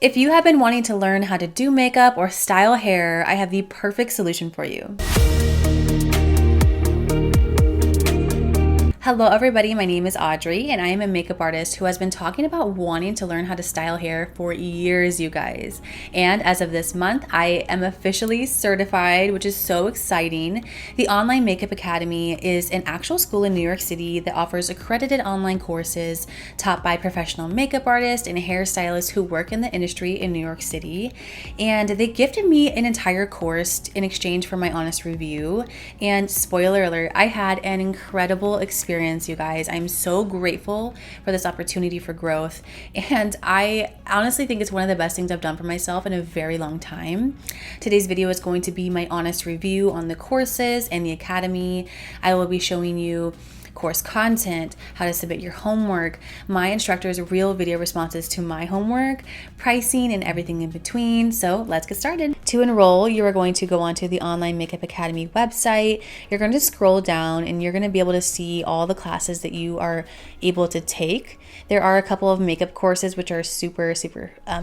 If you have been wanting to learn how to do makeup or style hair, I have the perfect solution for you. Hello everybody, my name is Audrey and I am a makeup artist who has been talking about wanting to learn how to style hair for years, you guys. And as of this month, I am officially certified, which is so exciting. The Online Makeup Academy is an actual school in New York City that offers accredited online courses taught by professional makeup artists and hairstylists who work in the industry in New York City. And they gifted me an entire course in exchange for my honest review. And spoiler alert, I had an incredible experience, you guys. I'm so grateful for this opportunity for growth, and I honestly think it's one of the best things I've done for myself in a very long time. Today's video is going to be my honest review on the courses and the academy. I will be showing you course content, how to submit your homework, my instructor's real video responses to my homework, pricing, and everything in between. So let's get started. To enroll, you are going to go onto the Online Makeup Academy website. You're going to scroll down and you're going to be able to see all the classes that you are able to take. There are a couple of makeup courses which are super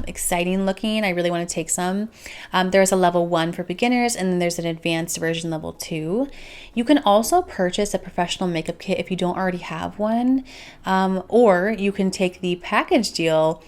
exciting looking. I really want to take some. There's a level 1 for beginners, and then there's an advanced version level 2. You can also purchase a professional makeup kit if you don't already have one, or you can take the package deal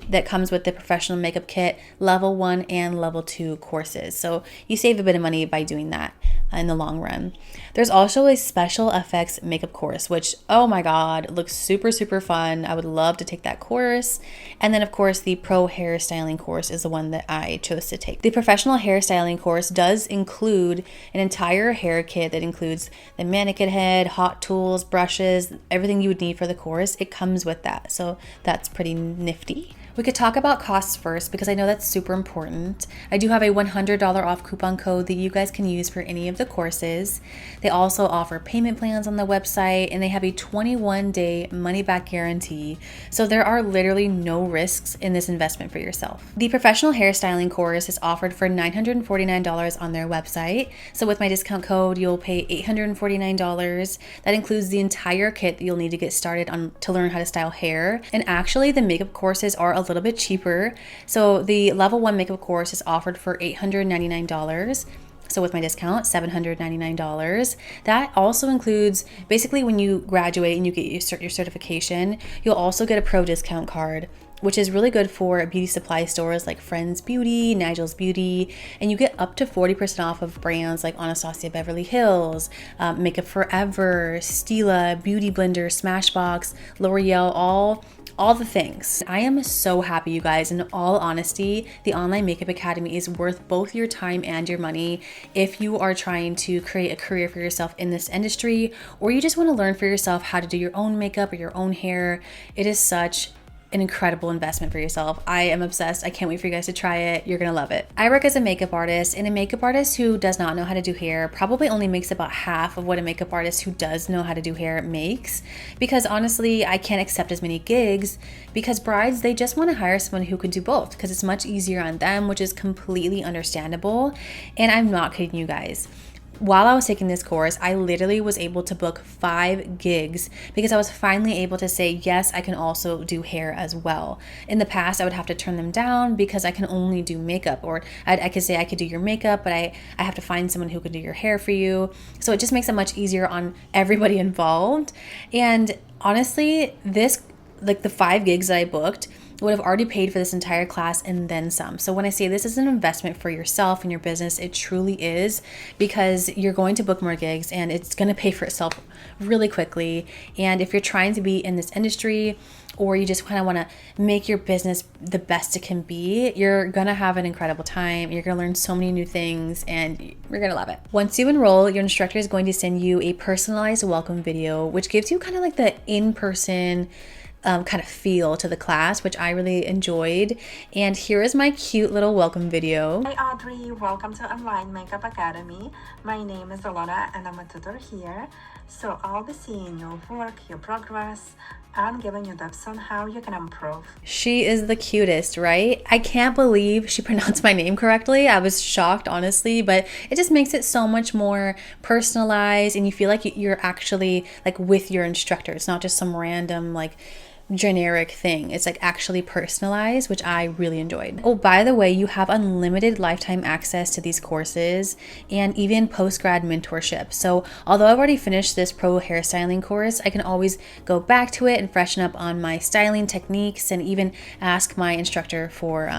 that comes with the professional makeup kit, level 1 and level 2 courses. So you save a bit of money by doing that in the long run. There's also a special effects makeup course, which, oh my God, looks super fun. I would love to take that course. And then of course the pro hairstyling course is the one that I chose to take. The professional hairstyling course does include an entire hair kit that includes the mannequin head, hot tools, brushes, everything you would need for the course. It comes with that. So that's pretty nifty. We could talk about costs first because I know that's super important. I do have a $100 off coupon code that you guys can use for any of the courses. They also offer payment plans on the website, and they have a 21-day money-back guarantee. So there are literally no risks in this investment for yourself. The professional hairstyling course is offered for $949 on their website. So with my discount code, you'll pay $849. That includes the entire kit that you'll need to get started to learn how to style hair. And actually, the makeup courses are a little bit cheaper. So the level 1 makeup course is offered for $899. So with my discount, $799. That also includes, basically when you graduate and you get your certification, you'll also get a pro discount card, which is really good for beauty supply stores like Friends Beauty, Nigel's Beauty, and you get up to 40% off of brands like Anastasia Beverly Hills, Makeup Forever, Stila, Beauty Blender, Smashbox, L'Oreal, all the things. I am so happy, you guys. In all honesty, the Online Makeup Academy is worth both your time and your money if you are trying to create a career for yourself in this industry, or you just want to learn for yourself how to do your own makeup or your own hair. It is such an incredible investment for yourself. I am obsessed. I can't wait for you guys to try it. You're gonna love it. I work as a makeup artist, and a makeup artist who does not know how to do hair probably only makes about half of what a makeup artist who does know how to do hair makes, because honestly, I can't accept as many gigs because brides, they just want to hire someone who can do both because it's much easier on them, which is completely understandable. And I'm not kidding you guys. While I was taking this course, I literally was able to book 5 gigs because I was finally able to say, yes, I can also do hair as well. In the past, I would have to turn them down because I can only do makeup, or I could say I could do your makeup, but I have to find someone who can do your hair for you. So it just makes it much easier on everybody involved. And honestly, the 5 gigs that I booked would have already paid for this entire class and then some. So when I say this is an investment for yourself and your business, it truly is, because you're going to book more gigs and it's going to pay for itself really quickly. And if you're trying to be in this industry, or you just kind of want to make your business the best it can be, you're going to have an incredible time. You're going to learn so many new things and you're going to love it. Once you enroll, your instructor is going to send you a personalized welcome video, which gives you kind of like the in-person kind of feel to the class, which I really enjoyed. And here is my cute little welcome video. Hi Audrey, welcome to Online Makeup Academy. My name is Alana and I'm a tutor here. So I'll be seeing your work, your progress, and giving you tips on how you can improve. She is the cutest, right? I can't believe she pronounced my name correctly. I was shocked, honestly, but it just makes it so much more personalized and you feel like you're actually like with your instructor. It's not just some random like generic thing. It's like actually personalized, which I really enjoyed. Oh, by the way, you have unlimited lifetime access to these courses and even post-grad mentorship. So although I've already finished this pro hairstyling course, I can always go back to it and freshen up on my styling techniques and even ask my instructor for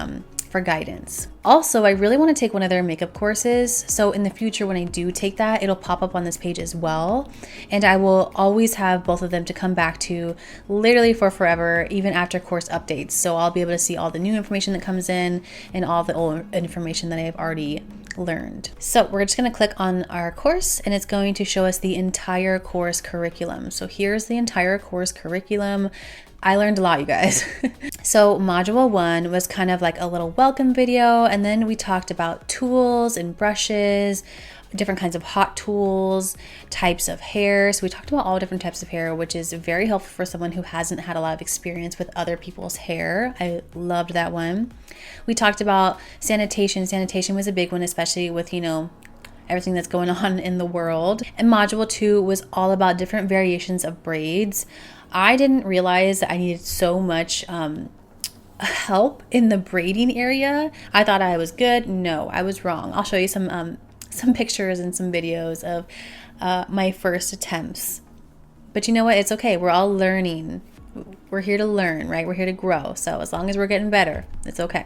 guidance. Also, I really want to take one of their makeup courses. So in the future, when I do take that, it'll pop up on this page as well. And I will always have both of them to come back to literally for forever, even after course updates. So I'll be able to see all the new information that comes in and all the old information that I've already learned. So we're just going to click on our course and it's going to show us the entire course curriculum. So here's the entire course curriculum. I learned a lot, you guys. So module 1 was kind of like a little welcome video, and then we talked about tools and brushes, different kinds of hot tools, types of hair. So we talked about all different types of hair, which is very helpful for someone who hasn't had a lot of experience with other people's hair. I loved that one. We talked about sanitation. Sanitation was a big one, especially with, everything that's going on in the world. And module 2 was all about different variations of braids. I didn't realize that I needed so much help in the braiding area. I thought I was good. No, I was wrong. I'll show you some pictures and some videos of my first attempts. But you know what? It's okay. We're all learning. We're here to learn, right? We're here to grow. So as long as we're getting better, it's okay.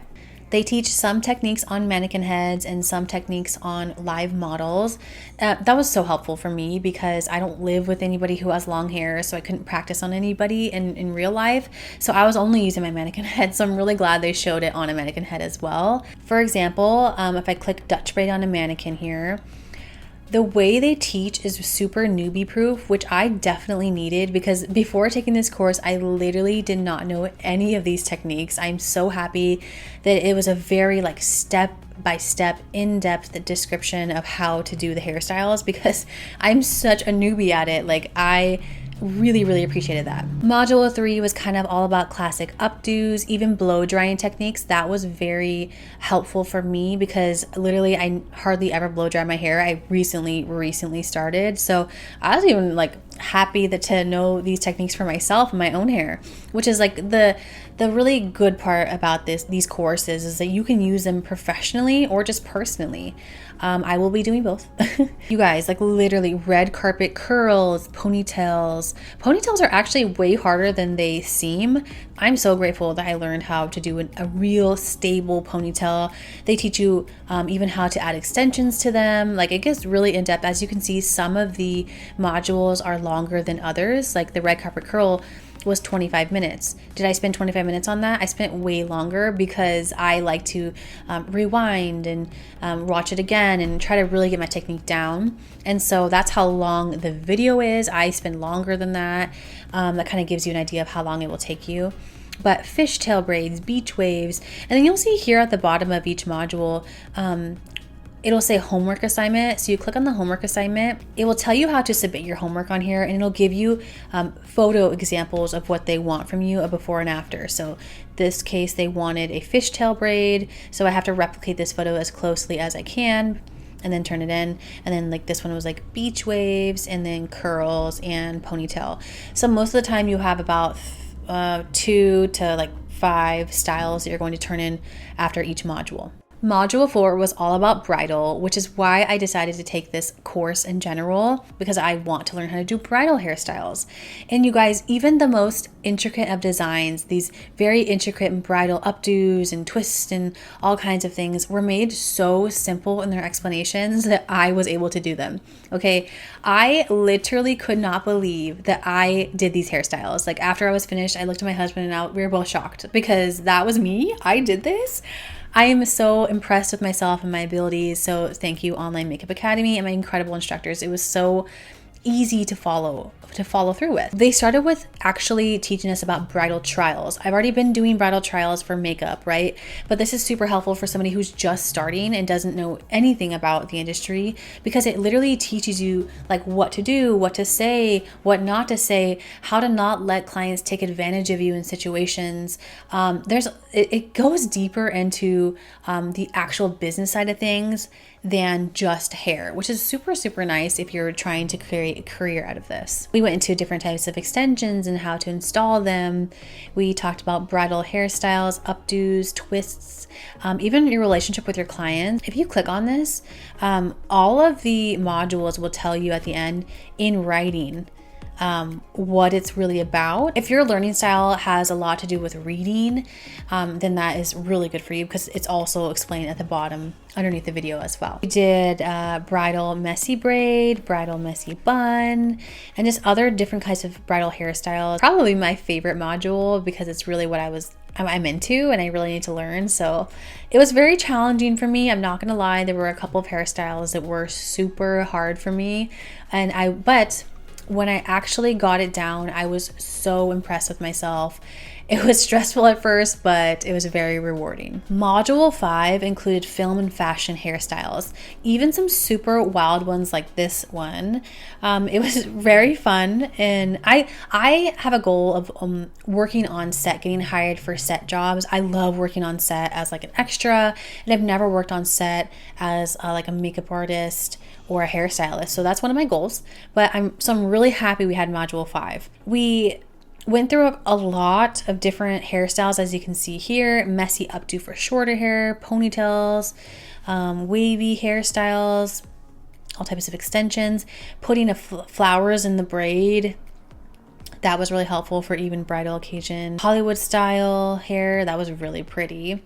They teach some techniques on mannequin heads and some techniques on live models. That was so helpful for me because I don't live with anybody who has long hair, so I couldn't practice on anybody in real life. So I was only using my mannequin head, so I'm really glad they showed it on a mannequin head as well. For example, if I click Dutch braid on a mannequin here, the way they teach is super newbie proof, which I definitely needed because before taking this course, I literally did not know any of these techniques. I'm so happy that it was a very step by step, in-depth description of how to do the hairstyles because I'm such a newbie at it. I really appreciated that. Module 3 was kind of all about classic updos, even blow drying techniques. That was very helpful for me because literally I hardly ever blow dry my hair. I recently started. So I was even happy to know these techniques for myself and my own hair, which is the really good part about these courses is that you can use them professionally or just personally. I will be doing both. You guys, literally red carpet curls, ponytails. Ponytails are actually way harder than they seem. I'm so grateful that I learned how to do a real stable ponytail. They teach you even how to add extensions to them. It gets really in depth. As you can see, some of the modules are longer than others. The red carpet curl was 25 minutes. Did I spend 25 minutes on that? I spent way longer because I like to rewind and watch it again and try to really get my technique down. And so that's how long the video is. I spend longer than that. That kind of gives you an idea of how long it will take you. But fishtail braids, beach waves, and then you'll see here at the bottom of each module, it'll say homework assignment. So you click on the homework assignment. It will tell you how to submit your homework on here, and it'll give you photo examples of what they want from you, a before and after. So this case, they wanted a fishtail braid. So I have to replicate this photo as closely as I can and then turn it in. And then this one was beach waves and then curls and ponytail. So most of the time you have about 2 to 5 styles that you're going to turn in after each module. Module 4 was all about bridal, which is why I decided to take this course in general, because I want to learn how to do bridal hairstyles. And you guys, even the most intricate of designs, these very intricate bridal updos and twists and all kinds of things were made so simple in their explanations that I was able to do them. Okay, I literally could not believe that I did these hairstyles. After I was finished, I looked at my husband and we were both shocked because that was me. I did this. I am so impressed with myself and my abilities. So thank you, Online Makeup Academy, and my incredible instructors. It was so easy to follow through with. They started with actually teaching us about bridal trials. I've already been doing bridal trials for makeup, right? But this is super helpful for somebody who's just starting and doesn't know anything about the industry, because it literally teaches you what to do, what to say, what not to say, how to not let clients take advantage of you in situations. It goes deeper into the actual business side of things than just hair, which is super, super nice if you're trying to create a career out of this. We went into different types of extensions and how to install them. We talked about bridal hairstyles, updos, twists, even your relationship with your clients. If you click on this, all of the modules will tell you at the end in writing what it's really about. If your learning style has a lot to do with reading, then that is really good for you because it's also explained at the bottom underneath the video as well. We did bridal messy braid, bridal messy bun, and just other different kinds of bridal hairstyles. Probably my favorite module because it's really what I'm into and I really need to learn. So it was very challenging for me. I'm not gonna lie, there were a couple of hairstyles that were super hard for me, but when I actually got it down, I was so impressed with myself. It was stressful at first, but it was very rewarding. Module 5 included film and fashion hairstyles, even some super wild ones like this one. It was very fun, and I have a goal of working on set, getting hired for set jobs. I love working on set as like an extra, and I've never worked on set as like a makeup artist or a hairstylist. So that's one of my goals. But I'm really happy we had module 5. We went through a lot of different hairstyles, as you can see here. Messy updo for shorter hair, ponytails, wavy hairstyles, all types of extensions, putting flowers in the braid. That was really helpful for even bridal occasion. Hollywood style hair, that was really pretty.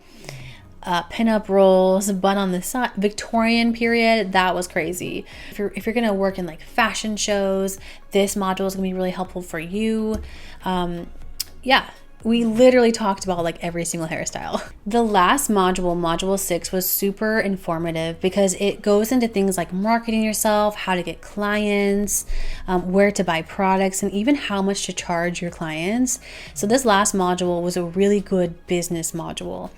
Pinup rolls, bun on the side, Victorian period, that was crazy. If you're gonna work in like fashion shows, this module is gonna be really helpful for you. Yeah, we literally talked about like every single hairstyle. The last module, module 6, was super informative because it goes into things like marketing yourself, how to get clients, where to buy products, and even how much to charge your clients. So this last module was a really good business module.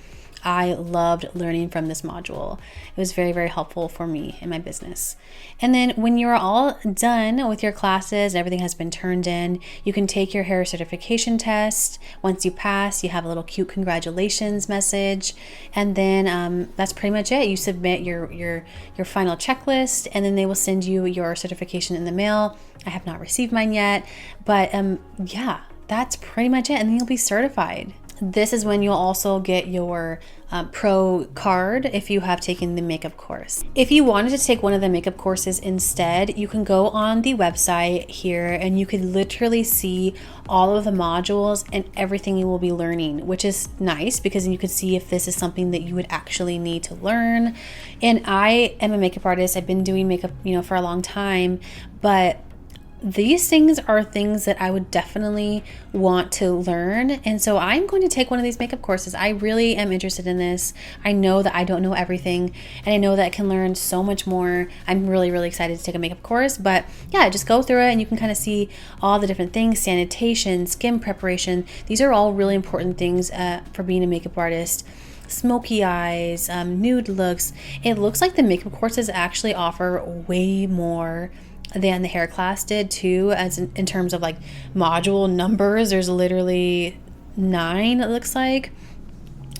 I loved learning from this module. It was very, very helpful for me in my business. And then when you're all done with your classes, everything has been turned in, you can take your hair certification test. Once you pass, you have a little cute congratulations message. And then that's pretty much it. You submit your final checklist, and then they will send you your certification in the mail. I have not received mine yet, but yeah, that's pretty much it. And then you'll be certified. This is when you'll also get your pro card if you have taken the makeup course. If you wanted to take one of the makeup courses instead, you can go on the website here and you could literally see all of the modules and everything you will be learning, which is nice because you could see if this is something that you would actually need to learn. And I am a makeup artist. I've been doing makeup, for a long time, but these things are things that I would definitely want to learn. And so I'm going to take one of these makeup courses. I really am interested in this. I know that I don't know everything, and I know that I can learn so much more. I'm really, really excited to take a makeup course. But yeah, just go through it and you can kind of see all the different things, sanitation, skin preparation. These are all really important things for being a makeup artist. Smoky eyes, nude looks. It looks like the makeup courses actually offer way more than the hair class did too, as in terms of like module numbers. There's literally 9, it looks like.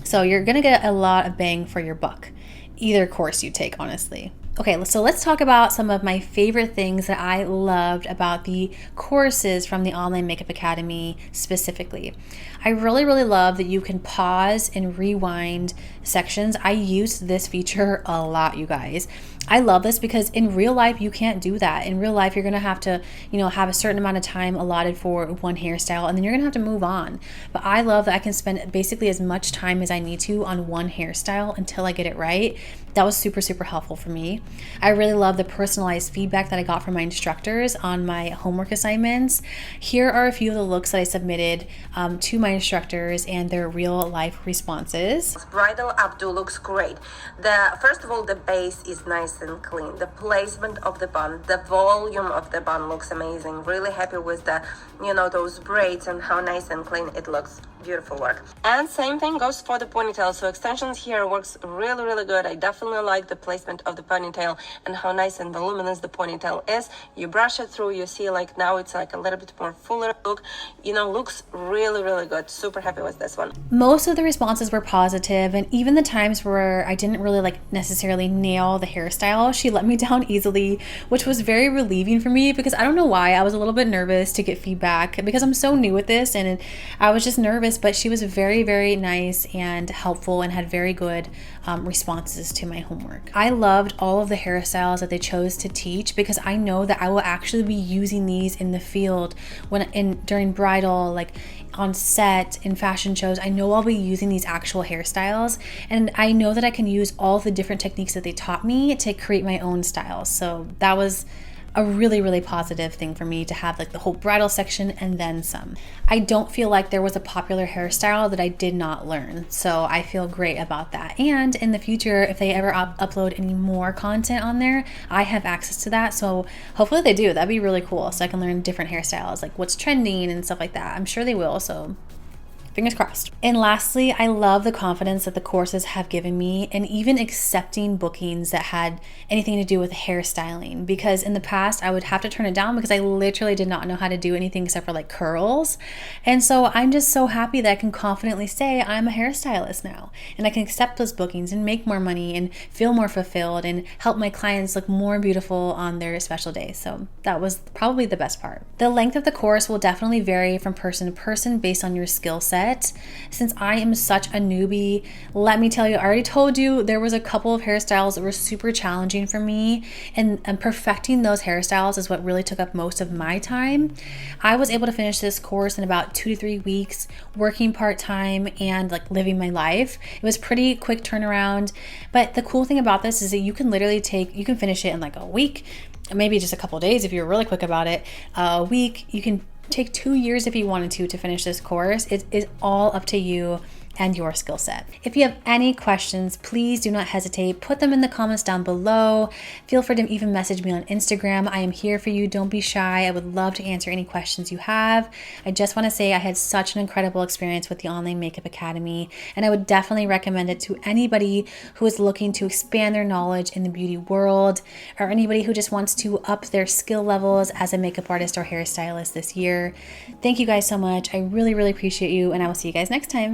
So you're gonna get a lot of bang for your buck, either course you take, honestly. Okay, so let's talk about some of my favorite things that I loved about the courses from the Online Makeup Academy specifically. I really, really love that you can pause and rewind sections. I used this feature a lot, you guys. I love this because in real life, you can't do that. In real life, you're going to have to, have a certain amount of time allotted for one hairstyle, and then you're going to have to move on. But I love that I can spend basically as much time as I need to on one hairstyle until I get it right. That was super, super helpful for me. I really love the personalized feedback that I got from my instructors on my homework assignments. Here are a few of the looks that I submitted to my instructors and their real life responses. Bridal updo looks great. First of all, the base is nice and clean. The placement of the bun, the volume of the bun looks amazing. Really happy with the, those braids and how nice and clean it looks. Beautiful work. And same thing goes for the ponytail. So extensions here works really, really good. I definitely like the placement of the ponytail and how nice and voluminous the ponytail is. You brush it through, you see like now it's like a little bit more fuller look. Looks really, really good. Super happy with this one. Most of the responses were positive, and even even the times where I didn't really like necessarily nail the hairstyle, she let me down easily, which was very relieving for me because I don't know why. I was a little bit nervous to get feedback because I'm so new at this, and I was just nervous, but she was very, very nice and helpful and had very good responses to my homework. I loved all of the hairstyles that they chose to teach because I know that I will actually be using these in the field during bridal, like on set, in fashion shows. I know I'll be using these actual hairstyles, and I know that I can use all the different techniques that they taught me to create my own styles. So that was a really, really positive thing for me to have like the whole bridal section and then some. I don't feel like there was a popular hairstyle that I did not learn. So I feel great about that. And in the future, if they ever upload any more content on there, I have access to that. So hopefully they do. That'd be really cool. So I can learn different hairstyles, like what's trending and stuff like that. I'm sure they will. So fingers crossed. And lastly, I love the confidence that the courses have given me, and even accepting bookings that had anything to do with hairstyling, because in the past I would have to turn it down because I literally did not know how to do anything except for like curls. And so I'm just so happy that I can confidently say I'm a hairstylist now, and I can accept those bookings and make more money and feel more fulfilled and help my clients look more beautiful on their special days. So that was probably the best part. The length of the course will definitely vary from person to person based on your skill set. Since I am such a newbie, let me tell you, I already told you there was a couple of hairstyles that were super challenging for me, and perfecting those hairstyles is what really took up most of my time. I was able to finish this course in about 2 to 3 weeks, working part-time and like living my life. It was pretty quick turnaround, but the cool thing about this is that you can finish it in like a week, maybe just a couple of days if you're really quick about it. A week, you can take 2 years if you wanted to finish this course. It is all up to you and your skill set. If you have any questions, please do not hesitate. Put them in the comments down below. Feel free to even message me on Instagram. I am here for you. Don't be shy. I would love to answer any questions you have. I just want to say I had such an incredible experience with the Online Makeup Academy, and I would definitely recommend it to anybody who is looking to expand their knowledge in the beauty world, or anybody who just wants to up their skill levels as a makeup artist or hairstylist this year. Thank you guys so much. I really, really appreciate you, and I will see you guys next time.